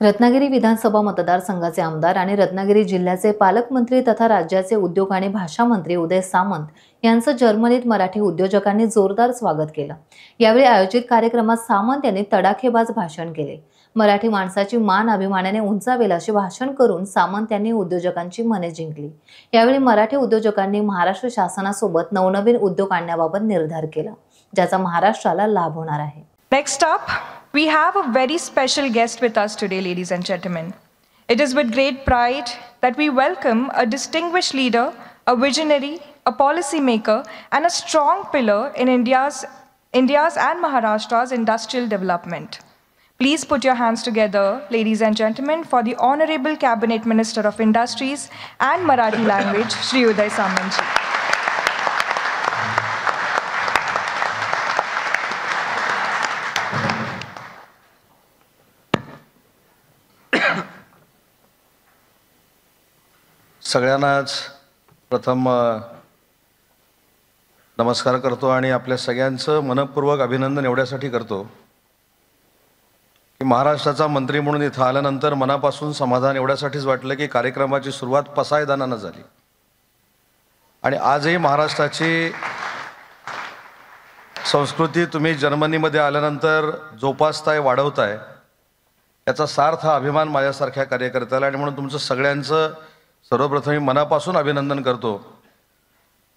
रत्नागिरी विधानसभा मतदारसंघाचे आमदार आणि रत्नागिरी जिल्ह्याचे पालकमंत्री तथा राज्याचे उद्योग आणि भाषा मंत्री उदय सामंत यांचं जर्मनीत मराठी उद्योजकांनी जोरदार स्वागत केलं। यावेळी आयोजित कार्यक्रमात सामंत यांनी तडाखेबाज भाषण केले। मराठी माणसाची मान अभिमानाने उंचावेल असे भाषण करून सामंत यांनी उद्योजकांची मने जिंकली। यावेळी मराठी उद्योजकांनी महाराष्ट्र शासनासोबत नवनवीन उद्योग आणण्याबाबत निर्धार केला, ज्याचा महाराष्ट्राला लाभ होणार आहे। Next up, we have a very special guest with us today, ladies and gentlemen. It is with great pride that we welcome a distinguished leader, a visionary, a policy maker, and a strong pillar in India's and Maharashtra's industrial development. Please put your hands together, ladies and gentlemen, for the Honorable Cabinet Minister of Industries and Marathi Language, Shri Uday Samant ji. सगळ्यांनाच प्रथम नमस्कार करतो आणि आपल्या सगळ्यांचं मनपूर्वक अभिनंदन एवढ्यासाठी करतो की महाराष्ट्राचा मंत्री म्हणून इथं आल्यानंतर मनापासून समाधान एवढ्यासाठीच वाटलं की कार्यक्रमाची सुरुवात पसायदानानं झाली आणि आजही महाराष्ट्राची संस्कृती तुम्ही जर्मनीमध्ये आल्यानंतर जोपासताय, वाढवताय, याचा सार्थ अभिमान माझ्यासारख्या कार्यकर्त्याला आणि म्हणून तुमचं सगळ्यांचं सर्वप्रथम मी मनापासून अभिनंदन करतो।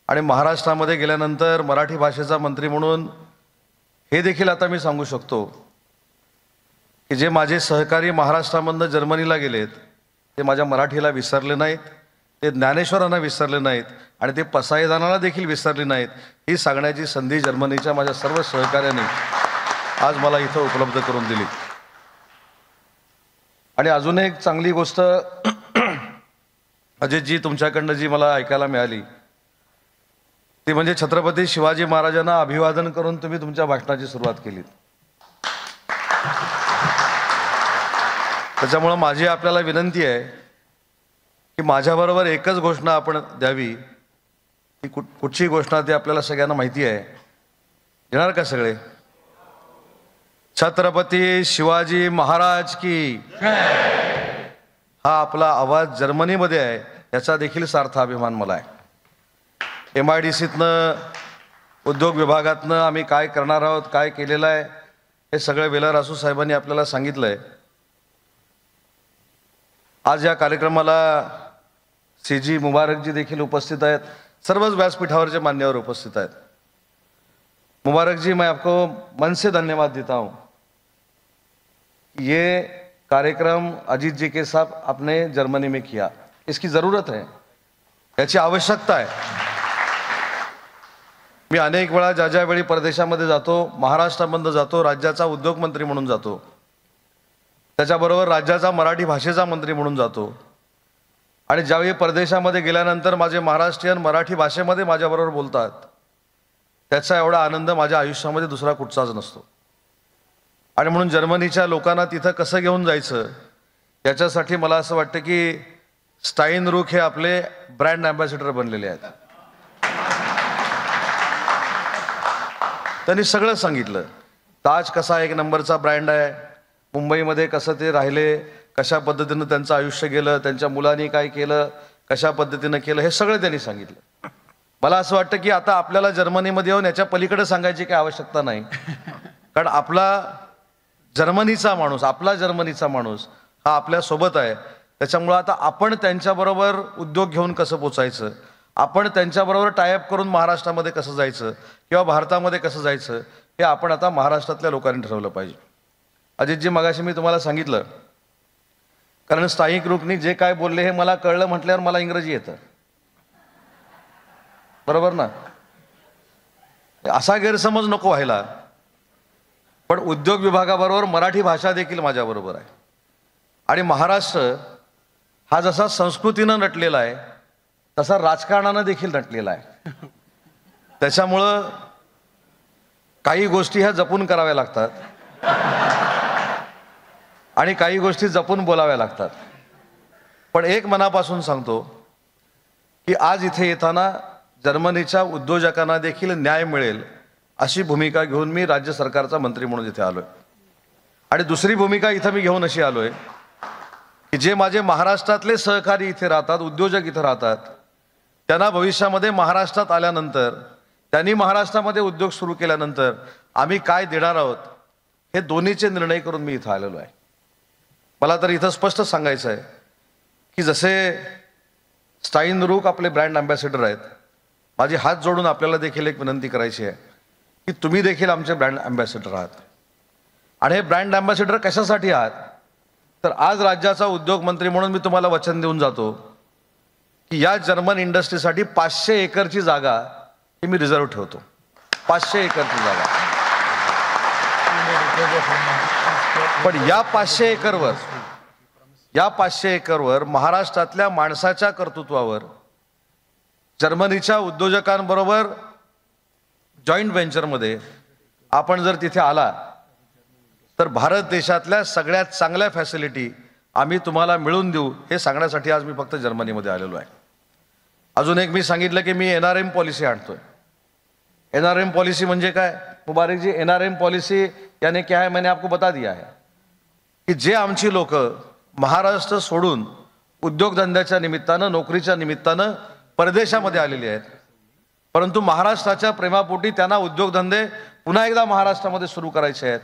आणि महाराष्ट्रामध्ये गेल्यानंतर मराठी भाषेचा मंत्री म्हणून हे देखील आता मी सांगू शकतो की जे माझे सहकारी महाराष्ट्रामधनं जर्मनीला गेलेत ते माझ्या मराठीला विसरले नाहीत, ते ज्ञानेश्वरांना विसरले नाहीत आणि ते पसायदानाला देखील विसरले नाहीत। ही सांगण्याची संधी जर्मनीच्या माझ्या सर्व सहकाऱ्यांनी आज मला इथं उपलब्ध करून दिली। आणि अजून एक चांगली गोष्ट अजितजी तुमच्याकडनं जी मला ऐकायला मिळाली ती म्हणजे छत्रपती शिवाजी महाराजांना अभिवादन करून तुम्ही तुमच्या भाषणाची सुरुवात केली। त्याच्यामुळे माझी आपल्याला विनंती आहे की माझ्याबरोबर एकच घोषणा आपण द्यावी। ती कुठची घोषणा ती आपल्याला सगळ्यांना माहिती आहे, येणार का सगळे? छत्रपती शिवाजी महाराज की हा आपला आवाज जर्मनीमध्ये आहे, याचा देखील सार्थ अभिमान मला आहे। MIDCतनं उद्योग विभागातनं आम्ही काय करणार आहोत, काय केलेलं आहे, हे सगळं वेलर रासू साहेबांनी आपल्याला सांगितलं आहे। आज या कार्यक्रमाला CG मुबारकजी देखील उपस्थित आहेत, सर्वच व्यासपीठावरचे मान्यवर उपस्थित आहेत। मुबारक जी, मैं आपको मन से धन्यवाद देता हूँ। ये कार्यक्रम अजीत जी के साथ आपने जर्मनी में किया, इसकी ज़रूरत है, याची आवश्यकता आहे। मी अनेक वेळा ज्या वेळी परदेशामध्ये जातो, महाराष्ट्रामध्ये जातो, राज्याचा उद्योग मंत्री म्हणून जातो, त्याच्याबरोबर राज्याचा मराठी भाषेचा मंत्री म्हणून जातो आणि ज्यावेळी परदेशामध्ये गेल्यानंतर माझे महाराष्ट्रीयन मराठी भाषेमध्ये माझ्याबरोबर बोलतात, त्याचा एवढा आनंद माझ्या आयुष्यामध्ये दुसरा कुठचाच नसतो। आणि म्हणून जर्मनीच्या लोकांना तिथं कसं घेऊन जायचं याच्यासाठी मला असं वाटतं की स्टाईनरुख हे आपले ब्रँड ॲम्बॅसेडर बनलेले आहेत। त्यांनी सगळं सांगितलं, ताज कसा एक नंबरचा ब्रँड आहे, मुंबईमध्ये कसं ते राहिले, कशा पद्धतीनं त्यांचं आयुष्य गेलं, त्यांच्या मुलांनी काय केलं, कशा पद्धतीनं केलं, हे सगळं त्यांनी सांगितलं। मला असं वाटतं की आता आपल्याला जर्मनीमध्ये येऊन याच्या पलीकडे सांगायची काही आवश्यकता नाही, कारण आपला जर्मनीचा माणूस हा आपल्या सोबत आहे। त्याच्यामुळे आता आपण त्यांच्याबरोबर उद्योग घेऊन कसं पोचायचं, आपण त्यांच्याबरोबर टायअप करून महाराष्ट्रामध्ये कसं जायचं किंवा भारतामध्ये कसं जायचं, हे आपण आता महाराष्ट्रातल्या लोकांनी ठरवलं पाहिजे। अजितजी, मगाशी मी तुम्हाला सांगितलं, कारण स्थायिक रूपनी जे काय बोलले हे मला कळलं म्हटल्यावर मला इंग्रजी येतं, बरोबर ना? असा गैरसमज नको व्हायला, पण उद्योग विभागाबरोबर मराठी भाषा देखील माझ्याबरोबर आहे। आणि महाराष्ट्र हा जसा संस्कृतीनं नटलेला आहे तसा राजकारणानं देखील नटलेला आहे। त्याच्यामुळं काही गोष्टी ह्या जपून कराव्या लागतात आणि काही गोष्टी जपून बोलाव्या लागतात। पण एक मनापासून सांगतो की आज इथे येताना जर्मनीच्या उद्योजकांना देखील न्याय मिळेल अशी भूमिका घेऊन मी राज्य सरकारचा मंत्री म्हणून इथे आलोय। आणि दुसरी भूमिका इथं मी घेऊन अशी आलोय की जे माझे महाराष्ट्रातले सहकारी इथे राहतात, उद्योजक इथे राहतात, त्यांना भविष्यामध्ये महाराष्ट्रात आल्यानंतर, त्यांनी महाराष्ट्रामध्ये उद्योग सुरू केल्यानंतर आम्ही काय देणार आहोत, हे दोन्हीचे निर्णय करून मी इथं आलेलो आहे. मला तर इथं स्पष्ट सांगायचं आहे की जसे स्टाईनरूक आपले ब्रँड अँबॅसेडर आहेत, माझी हात जोडून आपल्याला देखील एक विनंती करायची आहे की तुम्ही देखील आमचे ब्रँड अँबॅसेडर आहात. आणि हे ब्रँड अँबॅसेडर कशासाठी आहात, तर आज राज्याचा उद्योग मंत्री म्हणून मी तुम्हाला वचन देऊन जातो की या जर्मन इंडस्ट्रीसाठी 500 एकरची जागा ही मी रिझर्व्ह ठेवतो. 500 एकरची जागा. पण या 500 एकरवर महाराष्ट्रातल्या माणसाच्या कर्तृत्वावर जर्मनीच्या उद्योजकांबरोबर जॉईंट व्हेंचरमध्ये आपण जर तिथे आला तर भारत देशातल्या सगळ्यात चांगल्या फॅसिलिटी आम्ही तुम्हाला मिळवून देऊ, हे सांगण्यासाठी आज मी फक्त जर्मनीमध्ये आलेलो आहे. अजून एक मी सांगितलं की मी NRM पॉलिसी आणतोय. NRM पॉलिसी म्हणजे काय मुबारक जी? NRM पॉलिसी यानी क्या है, मैंने आपको बता दिया है की जे आमची लोक महाराष्ट्र सोडून उद्योगधंद्याच्या निमित्तानं, नोकरीच्या निमित्तानं परदेशामध्ये आलेली आहेत, परंतु महाराष्ट्राच्या प्रेमापोटी त्यांना उद्योगधंदे पुन्हा एकदा महाराष्ट्रामध्ये सुरू करायचे आहेत,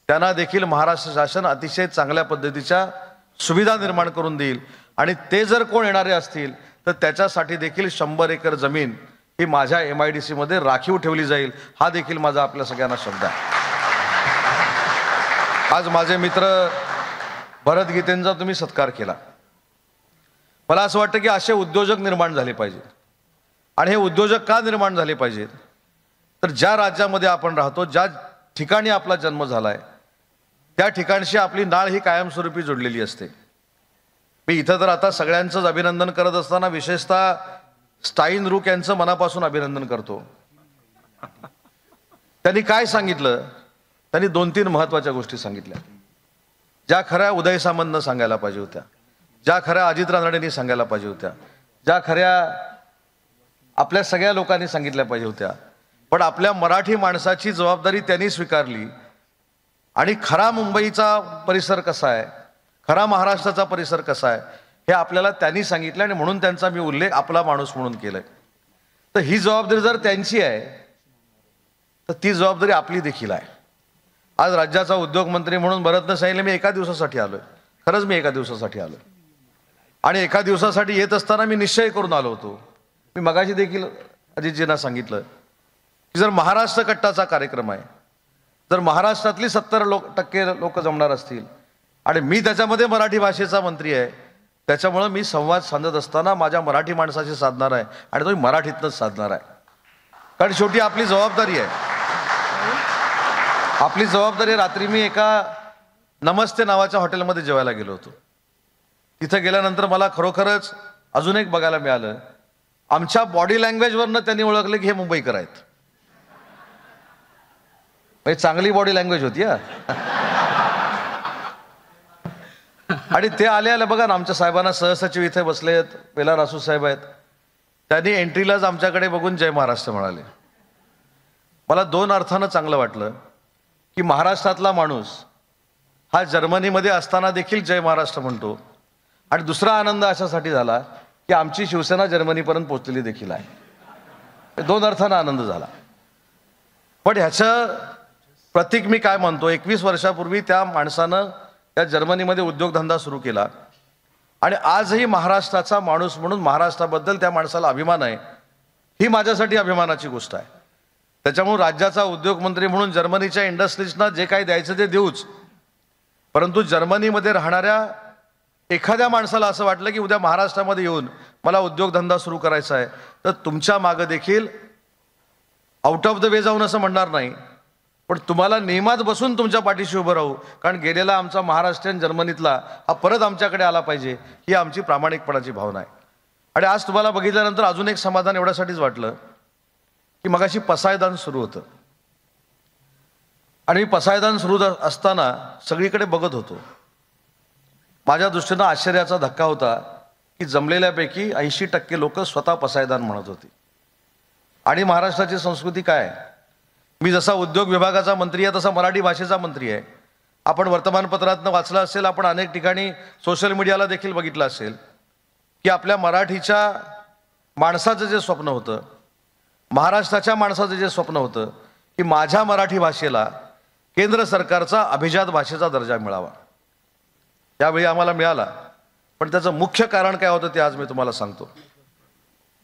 त्यांना देखील महाराष्ट्र शासन अतिशय चांगल्या पद्धतीच्या सुविधा निर्माण करून देईल. आणि ते जर कोण येणारे असतील तर त्याच्यासाठी देखील 100 एकर जमीन ही माझ्या MIDC मध्ये राखीव ठेवली जाईल. हा देखील माझा आपल्या सगळ्यांना शब्द आहे. आज माझे मित्र भरत गीतेंचा तुम्ही सत्कार केला. मला असं वाटतं की असे उद्योजक निर्माण झाले पाहिजेत. आणि हे उद्योजक का निर्माण झाले पाहिजेत, तर ज्या राज्यामध्ये आपण राहतो, ज्या ठिकाणी आपला जन्म झालाय, त्या ठिकाणशी आपली नाळ ही कायमस्वरूपी जोडलेली असते. मी इथं तर आता सगळ्यांचंच अभिनंदन करत असताना विशेषतः स्टाईनरूक यांचं मनापासून अभिनंदन करतो. त्यांनी काय सांगितलं, त्यांनी 2-3 महत्त्वाच्या गोष्टी सांगितल्या, ज्या खऱ्या उदय सामंतनं सांगायला पाहिजे होत्या, ज्या खऱ्या अजित रानडेंनी सांगायला पाहिजे होत्या, ज्या खऱ्या आपल्या सगळ्या लोकांनी सांगितल्या पाहिजे होत्या. पण आपल्या मराठी माणसाची जबाबदारी त्यांनी स्वीकारली. आणि खरा मुंबईचा परिसर कसा आहे, खरा महाराष्ट्राचा परिसर कसा आहे, हे आपल्याला त्यांनी सांगितलं. आणि म्हणून त्यांचा मी उल्लेख आपला माणूस म्हणून केलाय. तर ही जबाबदारी जर त्यांची आहे तर ती जबाबदारी आपली देखील आहे. आज राज्याचा उद्योग मंत्री म्हणून भरतनं सांगितलं मी एका दिवसासाठी आलोय. खरंच मी एका दिवसासाठी आलोय. आणि एका दिवसासाठी येत असताना मी निश्चय करून आलो होतो. मी मगाशी देखील अजितजींना सांगितलं की जर महाराष्ट्र कट्टाचा कार्यक्रम आहे, जर महाराष्ट्रातली 70% लोक जमणार असतील आणि मी त्याच्यामध्ये मराठी भाषेचा मंत्री आहे, त्याच्यामुळं मी संवाद साधत असताना माझ्या मराठी माणसाशी साधणार आहे आणि तो मराठीतनंच साधणार आहे. कारण शेवटी आपली जबाबदारी आहे. आपली जबाबदारी. रात्री मी एका नमस्ते नावाच्या हॉटेलमध्ये जेवायला गेलो होतो. तिथं गेल्यानंतर मला खरोखरच अजून एक बघायला मिळालं. आमच्या बॉडी लँग्वेजवरनं त्यांनी ओळखले की हे मुंबईकर आहेत. चांगली बॉडी लँग्वेज होती हा. आणि ते आले बघा ना, आमच्या साहेबांना सहसचिव इथे बसलेत, पेला रासू साहेब आहेत, त्यांनी एंट्रीलाच आमच्याकडे बघून जय महाराष्ट्र म्हणाले. मला 2 अर्थानं चांगलं वाटलं की महाराष्ट्रातला माणूस हा जर्मनीमध्ये असताना देखील जय महाराष्ट्र म्हणतो. आणि दुसरा आनंद अशासाठी झाला की आमची शिवसेना जर्मनीपर्यंत पोहोचलेली देखील आहे. 2 अर्थानं आनंद झाला. पण ह्याचं प्रतीक मी काय म्हणतो, 21 वर्षापूर्वी त्या माणसानं त्या जर्मनीमध्ये उद्योगधंदा सुरू केला आणि आजही महाराष्ट्राचा माणूस म्हणून महाराष्ट्राबद्दल त्या माणसाला अभिमान आहे. ही माझ्यासाठी अभिमानाची गोष्ट आहे. त्याच्यामुळे राज्याचा उद्योग मंत्री म्हणून जर्मनीच्या इंडस्ट्रीजना जे काही द्यायचं ते देऊच, परंतु जर्मनीमध्ये राहणाऱ्या एखाद्या माणसाला असं वाटलं की उद्या महाराष्ट्रामध्ये येऊन मला उद्योगधंदा सुरू करायचा आहे, तर तुमच्या मागं देखील आउट ऑफ द वे जाऊन असं म्हणणार नाही, पण तुम्हाला नियमात बसून तुमच्या पाठीशी उभं राहू. कारण गेलेला आमचा महाराष्ट्रीयन जर्मनीतला हा परत आमच्याकडे आला पाहिजे, ही आमची प्रामाणिकपणाची भावना आहे. आणि आज तुम्हाला बघितल्यानंतर अजून एक समाधान एवढ्यासाठीच वाटलं की मगाशी पसायदान सुरू होतं आणि पसायदान सुरू असताना सगळीकडे बघत होतो. माझ्या दृष्टीनं आश्चर्याचा धक्का होता की जमलेल्यापैकी 80% लोक स्वतः पसायदान म्हणत होती. आणि महाराष्ट्राची संस्कृती काय आहे, मी जसा उद्योग विभागाचा मंत्री आहे तसा मराठी भाषेचा मंत्री आहे. आपण वर्तमानपत्रातनं वाचलं असेल, आपण अनेक ठिकाणी सोशल मीडियाला देखील बघितलं असेल की आपल्या मराठीच्या माणसाचं जे स्वप्न होतं, महाराष्ट्राच्या माणसाचं जे स्वप्न होतं की माझ्या मराठी भाषेला केंद्र सरकारचा अभिजात भाषेचा दर्जा मिळावा, त्यावेळी आम्हाला मिळाला. पण त्याचं मुख्य कारण काय होतं ते आज मी तुम्हाला सांगतो.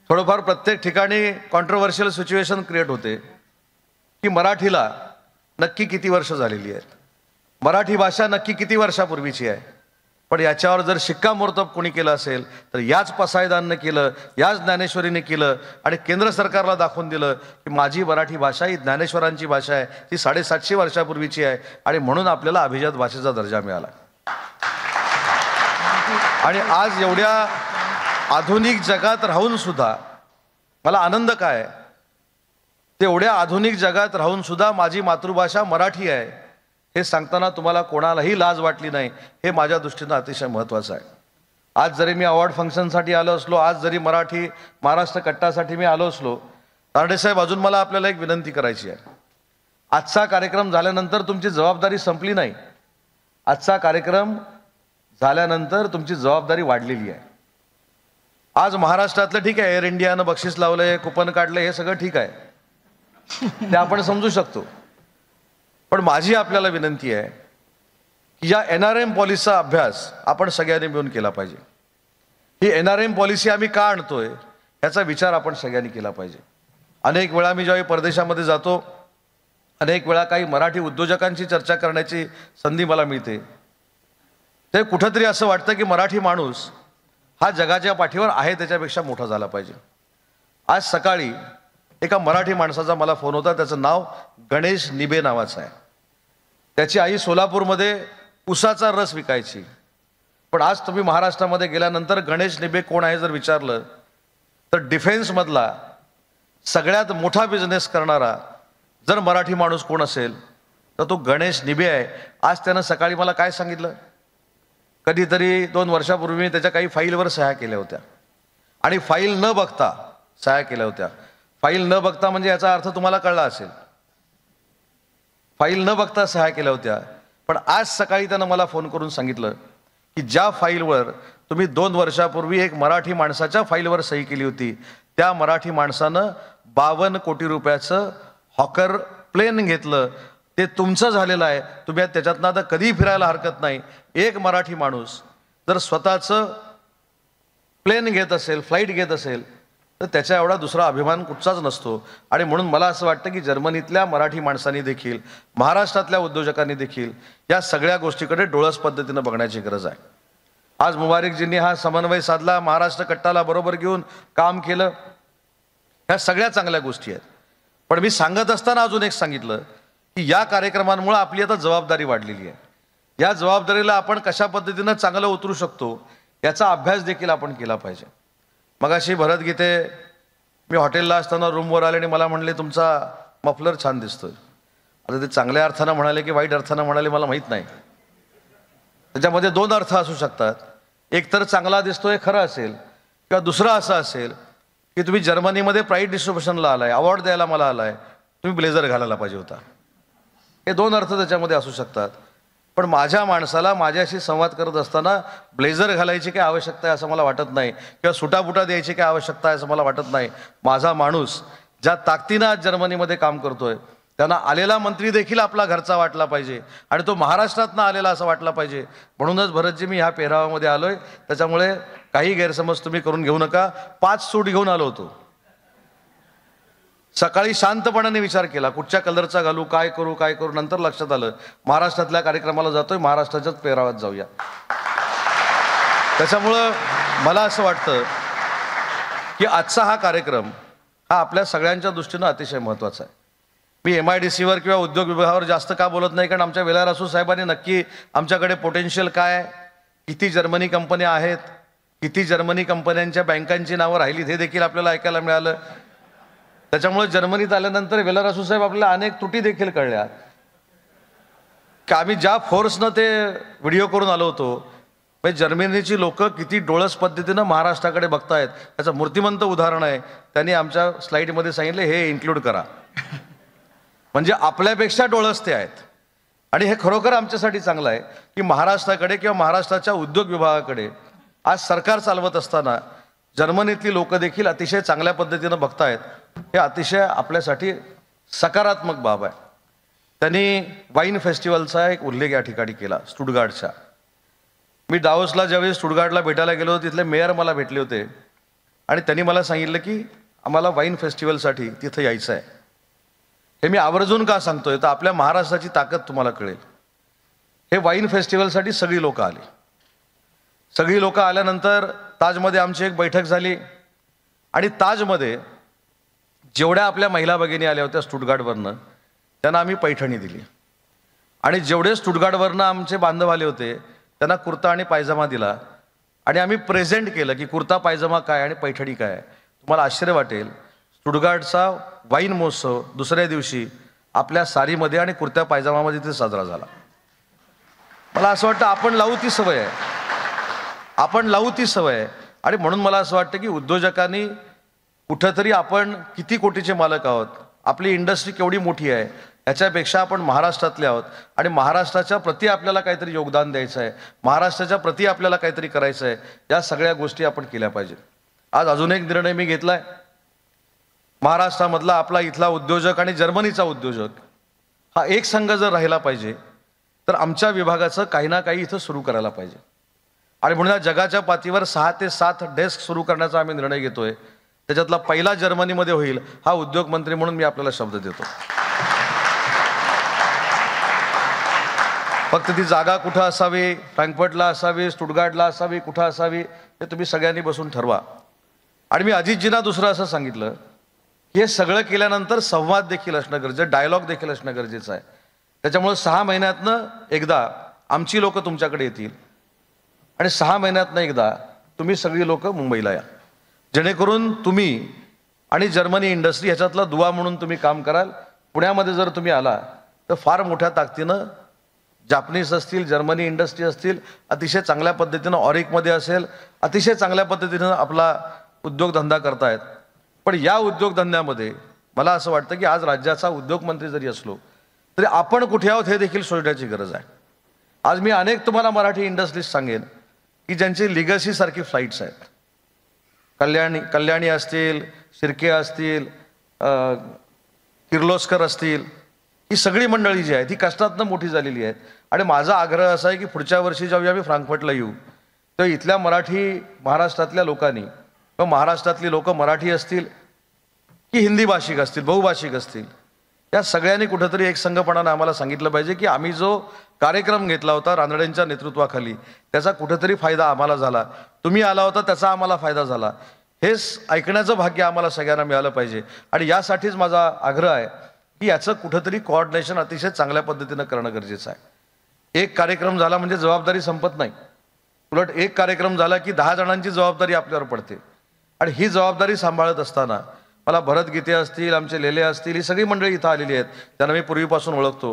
थोडंफार प्रत्येक ठिकाणी कॉन्ट्रोवर्शियल सिच्युएशन क्रिएट होते की मराठीला नक्की किती वर्ष झालेली आहेत, मराठी भाषा नक्की किती वर्षापूर्वीची आहे. पण याच्यावर जर शिक्कामोर्तब कोणी केलं असेल तर याच पसायदाननं केलं, याच ज्ञानेश्वरीने केलं आणि केंद्र सरकारला दाखवून दिलं की माझी मराठी भाषा ही ज्ञानेश्वरांची भाषा आहे, ती 750 वर्षापूर्वीची आहे आणि म्हणून आपल्याला अभिजात भाषेचा दर्जा मिळाला. आणि आज एवढ्या आधुनिक जगात राहून सुद्धा मला आनंद काय, तेवढ्या आधुनिक जगात राहून सुद्धा माझी मातृभाषा मराठी आहे हे सांगताना तुम्हाला कोणालाही लाज वाटली नाही, हे माझ्या दृष्टीनं अतिशय महत्त्वाचं आहे. आज जरी मी अवॉर्ड फंक्शनसाठी आलो असलो, आज जरी मराठी महाराष्ट्र कट्टासाठी मी आलो असलो, तारडेसाहेब अजून मला आपल्याला एक विनंती करायची आहे. आजचा कार्यक्रम झाल्यानंतर तुमची जबाबदारी संपली नाही, आजचा कार्यक्रम झाल्यानंतर तुमची जबाबदारी वाढलेली आहे. आज महाराष्ट्रातलं ठीक आहे, एअर इंडियानं बक्षीस लावलंय, कुपन काढलंय, हे सगळं ठीक आहे, ते आपण समजू शकतो. पण माझी आपल्याला विनंती आहे की या NRM पॉलिसीचा अभ्यास आपण सगळ्यांनी मिळून केला पाहिजे. ही NRM पॉलिसी आम्ही का आणतोय याचा विचार आपण सगळ्यांनी केला पाहिजे. अनेक वेळा मी ज्यावेळी परदेशामध्ये जातो, अनेक वेळा काही मराठी उद्योजकांची चर्चा करण्याची संधी मला मिळते, ते कुठंतरी असं वाटतं की मराठी माणूस हा जगाच्या पाठीवर आहे त्याच्यापेक्षा मोठा झाला पाहिजे. आज सकाळी एका मराठी माणसाचा मला फोन होता, त्याचं नाव गणेश निबे नावाचं आहे. त्याची आई सोलापूरमध्ये उसाचा रस विकायची. पण आज तुम्ही महाराष्ट्रामध्ये गेल्यानंतर गणेश निबे कोण आहे जर विचारलं तर डिफेन्समधला सगळ्यात मोठा बिझनेस करणारा जर मराठी माणूस कोण असेल तर तो गणेश निबे आहे. आज त्यानं सकाळी मला काय सांगितलं, कधीतरी 2 वर्षापूर्वी मी त्याच्या काही फाईलवर सह्या केल्या होत्या आणि फाईल न बघता सह्या केल्या होत्या. फाईल न बघता म्हणजे याचा अर्थ तुम्हाला कळला असेल, फाईल न बघता सह्या केल्या होत्या. पण आज सकाळी त्यानं मला फोन करून सांगितलं की ज्या फाईलवर तुम्ही 2 वर्षापूर्वी एक मराठी माणसाच्या फाईलवर सही केली होती, त्या मराठी माणसानं 52 कोटी रुपयाचं हॉकर प्लेन घेतलं, ते तुमचं झालेलं आहे. तुम्ही त्याच्यातनं आता कधीही फिरायला हरकत नाही. एक मराठी माणूस जर स्वतःचं प्लेन घेत असेल, फ्लाईट घेत असेल तर त्याच्या एवढा दुसरा अभिमान कुठचाच नसतो. आणि म्हणून मला असं वाटतं की जर्मनीतल्या मराठी माणसांनी देखील, महाराष्ट्रातल्या उद्योजकांनी देखील या सगळ्या गोष्टीकडे डोळस पद्धतीनं बघण्याची गरज आहे. आज मुबारकजींनी हा समन्वय साधला, महाराष्ट्र कट्टाला बरोबर घेऊन काम केलं, ह्या सगळ्या चांगल्या गोष्टी आहेत. पण मी सांगत असताना अजून एक सांगितलं की या कार्यक्रमांमुळे आपली आता जबाबदारी वाढलेली आहे. या जबाबदारीला आपण कशा पद्धतीनं चांगलं उतरू शकतो याचा अभ्यास देखील आपण केला पाहिजे. मगाशी भरत गीते मी हॉटेलला असताना रूमवर आले आणि मला म्हणले तुमचा मफलर छान दिसतोय. आता ते चांगल्या अर्थानं म्हणाले की वाईट अर्थानं म्हणाले मला माहीत नाही. त्याच्यामध्ये 2 अर्थ असू शकतात. एक तर चांगला दिसतोय खरं असेल, किंवा दुसरा असा असेल की तुम्ही जर्मनीमध्ये प्राईज डिस्ट्रीब्युशनला आलाय, अवॉर्ड द्यायला मला आलाय, तुम्ही ब्लेझर घालायला पाहिजे होता. हे 2 अर्थ त्याच्यामध्ये असू शकतात. पण माझ्या माणसाला माझ्याशी संवाद करत असताना ब्लेझर घालायची काय आवश्यकता आहे असं मला वाटत नाही, किंवा सुटाबुटा द्यायची काय आवश्यकता आहे असं मला वाटत नाही. माझा माणूस ज्या ताकदीनं आज जर्मनीमध्ये काम करतोय त्यांना आलेला मंत्री देखील आपला घरचा वाटला पाहिजे आणि तो महाराष्ट्रातनं आलेला असं वाटला पाहिजे. म्हणूनच भरतजी मी ह्या पेहरावामध्ये आलोय, त्याच्यामुळे काही गैरसमज तुम्ही करून घेऊ नका. 5 सूट घेऊन आलो होतो. सकाळी शांतपणाने विचार केला कुठच्या कलरचा घालू, काय करू, नंतर लक्षात आलं महाराष्ट्रातल्या कार्यक्रमाला जातोय, महाराष्ट्राच्याच पेहरावात जाऊया. त्याच्यामुळं मला असं वाटतं की आजचा हा कार्यक्रम हा आपल्या सगळ्यांच्या दृष्टीनं अतिशय महत्त्वाचा आहे. मी MIDCवर किंवा उद्योग विभागावर जास्त का बोलत नाही, कारण आमच्या वेलारासू साहेबांनी नक्की आमच्याकडे पोटेन्शियल काय आहे, किती जर्मनी कंपन्या आहेत, किती जर्मनी कंपन्यांच्या बँकांची नावं राहिली हे देखील आपल्याला ऐकायला मिळालं. त्याच्यामुळे जर्मनीत आल्यानंतर वेलारासू साहेब आपल्याला अनेक त्रुटी देखील कळल्या की आम्ही ज्या फोर्सनं ते व्हिडिओ करून आलो होतो, म्हणजे जर्मनीची लोक किती डोळस पद्धतीनं महाराष्ट्राकडे बघतायत याचं मूर्तिमंत उदाहरण आहे. त्यांनी आमच्या स्लाईडमध्ये सांगितले हे इन्क्लूड करा. म्हणजे आपल्यापेक्षा डोळस ते आहेत. आणि हे खरोखर आमच्यासाठी चांगलं आहे की महाराष्ट्राकडे किंवा महाराष्ट्राच्या उद्योग विभागाकडे आज सरकार चालवत असताना जर्मनीतली लोक देखील अतिशय चांगल्या पद्धतीनं बघतायत. हे अतिशय आपल्यासाठी सकारात्मक बाब आहे. त्यांनी वाईन फेस्टिवलचा एक उल्लेख या ठिकाणी केला स्टुटगार्टच्या. मी दावोसला ज्यावेळी स्टुटगार्टला भेटायला गेलो होतो तिथले मेयर मला भेटले होते आणि त्यांनी मला सांगितलं की आम्हाला वाईन फेस्टिवलसाठी तिथं यायचं आहे. हे मी आवर्जून का सांगतोय तर आपल्या महाराष्ट्राची ताकद तुम्हाला कळेल. हे वाईन फेस्टिवलसाठी सगळी लोक आली. सगळी लोक आल्यानंतर ताजमध्ये आमची एक बैठक झाली आणि ताजमध्ये जेवढ्या आपल्या महिला भगिनी आल्या होत्या स्टुटगार्टवरनं त्यांना आम्ही पैठणी दिली आणि जेवढे स्टुटगार्टवरनं आमचे बांधव आले होते त्यांना कुर्ता आणि पायजमा दिला आणि आम्ही प्रेझेंट केलं की कुर्ता पायजमा काय आणि पैठणी काय आहे. तुम्हाला आश्चर्य वाटेल, स्टुटगार्टचा वाईन महोत्सव दुसऱ्या दिवशी आपल्या सारीमध्ये आणि कुर्त्या पायजमामध्ये ते साजरा झाला. मला असं वाटतं आपण लावू ती सवय आहे, आपण लावू ती सवय आहे. आणि म्हणून मला असं वाटतं की उद्योजकांनी कुठंतरी आपण किती कोटीचे मालक आहोत, आपली इंडस्ट्री केवढी मोठी आहे याच्यापेक्षा आपण महाराष्ट्रातले आहोत आणि महाराष्ट्राच्या प्रती आपल्याला काहीतरी योगदान द्यायचं आहे, महाराष्ट्राच्या प्रती आपल्याला काहीतरी करायचं आहे. या सगळ्या गोष्टी आपण केल्या पाहिजेत. आज अजून एक निर्णय मी घेतलाय. महाराष्ट्रामधला आपला इथला उद्योजक आणि जर्मनीचा उद्योजक हा एक संघ जर राहिला पाहिजे तर आमच्या विभागाचं काही ना काही इथं सुरू करायला पाहिजे. आणि म्हणून जगाच्या पातळीवर 6 ते 7 डेस्क सुरू करण्याचा आम्ही निर्णय घेतोय. त्याच्यातला पहिला जर्मनीमध्ये होईल. हा उद्योग मंत्री म्हणून मी आपल्याला शब्द देतो. फक्त ती जागा कुठं असावी, फ्रँकफर्टला असावी, स्टुटगार्टला असावी, कुठं असावी हे तुम्ही सगळ्यांनी बसून ठरवा. आणि मी अजितजींना दुसरं असं सांगितलं की हे सगळं केल्यानंतर संवाद देखील असणं गरजेचं, डायलॉग देखील असणं गरजेचं आहे. त्याच्यामुळे 6 महिन्यातनं एकदा आमची लोक तुमच्याकडे येतील आणि 6 महिन्यातनं एकदा तुम्ही सगळी लोक मुंबईला या, जेणेकरून तुम्ही आणि जर्मनी इंडस्ट्री ह्याच्यातला दुवा म्हणून तुम्ही काम कराल. पुण्यामध्ये जर तुम्ही आला तर फार मोठ्या ताकदीनं जापनीज असतील, जर्मनी इंडस्ट्री असतील, अतिशय चांगल्या पद्धतीनं ऑरिकमध्ये असेल, अतिशय चांगल्या पद्धतीनं आपला उद्योगधंदा करतायत. पण या उद्योगधंद्यामध्ये मला असं वाटतं की आज राज्याचा उद्योगमंत्री जरी असलो तरी आपण कुठे आहोत हे देखील शोधण्याची गरज आहे. आज मी अनेक तुम्हाला मराठी इंडस्ट्रीज सांगेन की ज्यांची लिगसी सारखी फ्लाईट्स आहेत. कल्याणी असतील, शिर्के असतील, किर्लोस्कर असतील, ही सगळी मंडळी जी आहेत ही कष्टातनं मोठी झालेली आहेत. आणि माझा आग्रह असा आहे की पुढच्या वर्षी जेव्हा आम्ही फ्रँकफर्टला येऊ तेव्हा इथल्या मराठी महाराष्ट्रातल्या लोकांनी व महाराष्ट्रातली लोक मराठी असतील की हिंदी भाषिक असतील, बहुभाषिक असतील, या सगळ्यांनी कुठंतरी एक संघपणानं आम्हाला सांगितलं पाहिजे की आम्ही जो कार्यक्रम घेतला होता रानडेंच्या नेतृत्वाखाली त्याचा कुठेतरी फायदा आम्हाला झाला, तुम्ही आला होता त्याचा आम्हाला फायदा झाला. हेच ऐकण्याचं भाग्य आम्हाला सगळ्यांना मिळालं पाहिजे. आणि यासाठीच माझा आग्रह आहे की याचं कुठंतरी कोऑर्डिनेशन अतिशय चांगल्या पद्धतीनं करणं गरजेचं आहे. एक कार्यक्रम झाला म्हणजे जबाबदारी संपत नाही. उलट एक कार्यक्रम झाला की 10 जणांची जबाबदारी आपल्यावर पडते. आणि ही जबाबदारी सांभाळत असताना मला भरत गीते असतील, आमचे लेले असतील, ही सगळी मंडळी इथं आलेली आहेत, त्यांना मी पूर्वीपासून ओळखतो.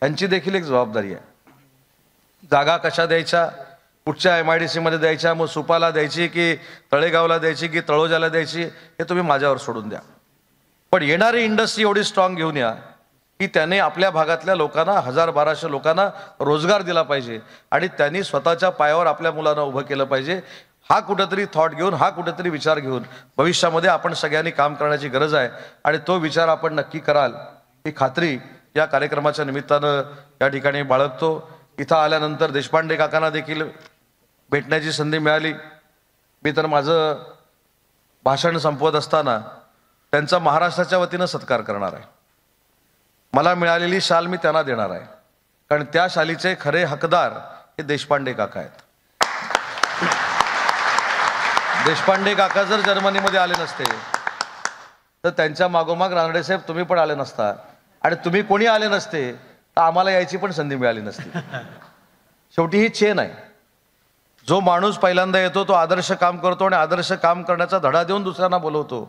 यांची देखील एक जबाबदारी आहे. जागा कशा द्यायच्या, कुठच्या MIDC मध्ये द्यायच्या, मग सुपाला द्यायची की तळेगावला द्यायची की तळोजाला द्यायची हे तुम्ही माझ्यावर सोडून द्या. पण येणारी इंडस्ट्री एवढी स्ट्रॉंग घेऊन या की त्याने आपल्या भागातल्या लोकांना 1000-1200 लोकांना रोजगार दिला पाहिजे आणि त्यांनी स्वतःच्या पायावर आपल्या मुलांना उभं केलं पाहिजे. हा कुठेतरी थॉट घेऊन, हा कुठेतरी विचार घेऊन भविष्यामध्ये आपण सगळ्यांनी काम करण्याची गरज आहे. आणि तो विचार आपण नक्की कराल ही खात्री या कार्यक्रमाच्या निमित्तानं या ठिकाणी बाळगतो. इथं आल्यानंतर देशपांडे काकांना देखील भेटण्याची संधी मिळाली. मी तर माझं भाषण संपवत असताना त्यांचा महाराष्ट्राच्या वतीनं सत्कार करणार आहे. मला मिळालेली शाल मी त्यांना देणार आहे, कारण त्या शालीचे खरे हकदार हे देशपांडे काका आहेत. देशपांडे काका जर जर्मनीमध्ये आले नसते तर त्यांच्या मागोमाग रानडे साहेब तुम्ही पण आले नसता आणि तुम्ही कोणी आले नसते तर आम्हाला यायची पण संधी मिळाली नसती. शेवटी ही चेन आहे. जो माणूस पहिल्यांदा येतो तो आदर्श काम करतो आणि आदर्श काम करण्याचा धडा देऊन दुसऱ्यांना बोलवतो.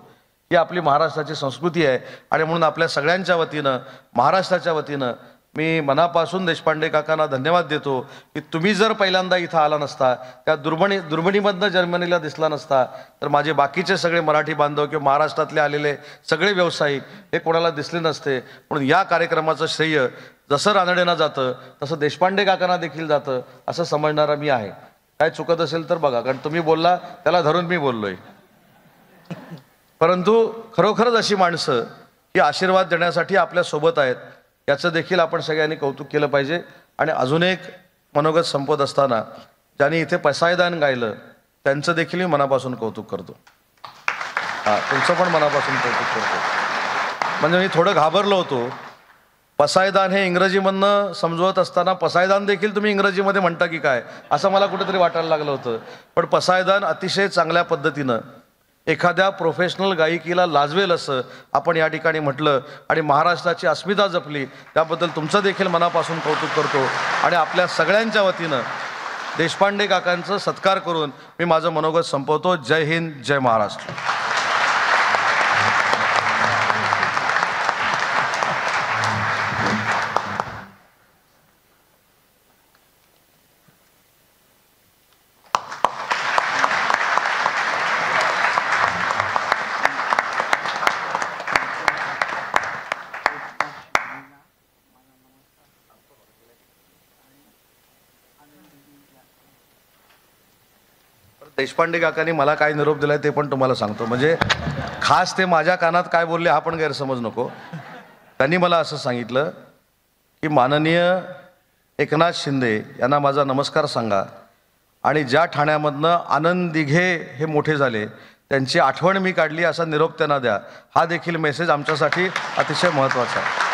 ही आपली महाराष्ट्राची संस्कृती आहे. आणि म्हणून आपल्या सगळ्यांच्या वतीनं, महाराष्ट्राच्या वतीनं मी मनापासून देशपांडे काकांना धन्यवाद देतो की तुम्ही जर पहिल्यांदा इथं आला नसता, त्या दुर्बिणीमधनं जर्मनीला दिसला नसता तर माझे बाकीचे सगळे मराठी बांधव किंवा महाराष्ट्रातले आलेले सगळे व्यावसायिक हे कोणाला दिसले नसते. म्हणून या कार्यक्रमाचं श्रेय जसं रानडेंना जातं तसं देशपांडे काकांना देखील जातं असं समजणारा मी आहे. काय चुकत असेल तर बघा, कारण तुम्ही बोलला त्याला धरून मी बोललोय. परंतु खरोखरच अशी माणसं ही आशीर्वाद देण्यासाठी आपल्या सोबत आहेत, याचं देखील आपण सगळ्यांनी कौतुक केलं पाहिजे. आणि अजून एक मनोगत संपत असताना ज्यांनी इथे पसायदान गायलं त्यांचं देखील मी मनापासून कौतुक करतो. तुमचं पण मनापासून कौतुक करतो. म्हणजे मी थोडं घाबरलो होतो. पसायदान हे इंग्रजीमधनं समजवत असताना पसायदान देखील तुम्ही इंग्रजीमध्ये म्हणता की काय असं मला कुठेतरी वाटायला लागलं होतं. पण पसायदान अतिशय चांगल्या पद्धतीनं एखाद्या प्रोफेशनल गायिकीला लाजवेल असं आपण या ठिकाणी म्हटलं आणि महाराष्ट्राची अस्मिता जपली, त्याबद्दल तुमचं देखील मनापासून कौतुक करतो. आणि आपल्या सगळ्यांच्या वतीनं देशपांडे काकांचं सत्कार करून मी माझं मनोगत संपवतो. जय हिंद, जय महाराष्ट्र. देशपांडे काकांनी मला काय निरोप दिलाय ते पण तुम्हाला सांगतो. म्हणजे खास ते माझ्या कानात काय बोलले हा पण गैरसमज नको. त्यांनी मला असं सांगितलं की माननीय एकनाथ शिंदे यांना माझा नमस्कार सांगा आणि ज्या ठाण्यामधनं आनंद दिघे हे मोठे झाले त्यांची आठवण मी काढली असा निरोप त्यांना द्या. हा देखील मेसेज आमच्यासाठी अतिशय महत्त्वाचा आहे.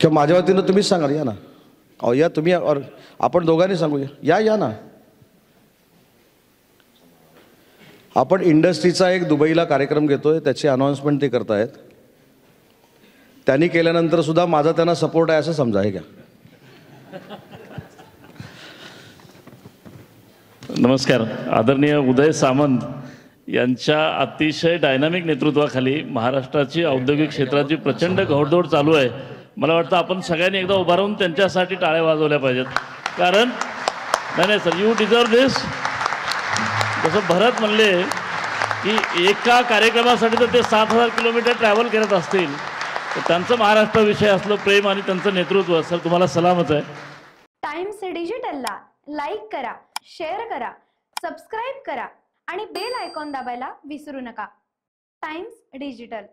किंवा माझ्या वतीनं तुम्हीच सांगा. या ना, अहो या तुम्ही, और आपण दोघांनी सांगूया. या ना. आपण इंडस्ट्रीचा एक दुबईला कार्यक्रम घेतोय, त्याची अनाउन्समेंट ते करतायत. त्यांनी केल्यानंतर सुद्धा माझा त्यांना सपोर्ट आहे असं समजा. आहे का? नमस्कार. आदरणीय उदय सामंत यांच्या अतिशय डायनामिक नेतृत्वाखाली महाराष्ट्राची औद्योगिक क्षेत्राची प्रचंड घोडदौड चालू आहे. मला वाटतं आपण सगळ्यांनी एकदा उभा राहून त्यांच्यासाठी टाळ्या वाजवल्या पाहिजेत. कारण नाही सर, यू डिझर्व दिस. जसं भरत म्हणले की एका कार्यक्रमासाठी तर ते 7,000 किलोमीटर ट्रॅव्हल करत असतील, तर त्यांचं महाराष्ट्राविषयी असलं प्रेम आणि त्यांचं नेतृत्व, सर तुम्हाला सलामच आहे. टाइम्स डिजिटलला लाईक करा, शेअर करा, सबस्क्राईब करा आणि बेल आयकॉन दाबायला विसरू नका. Times digital.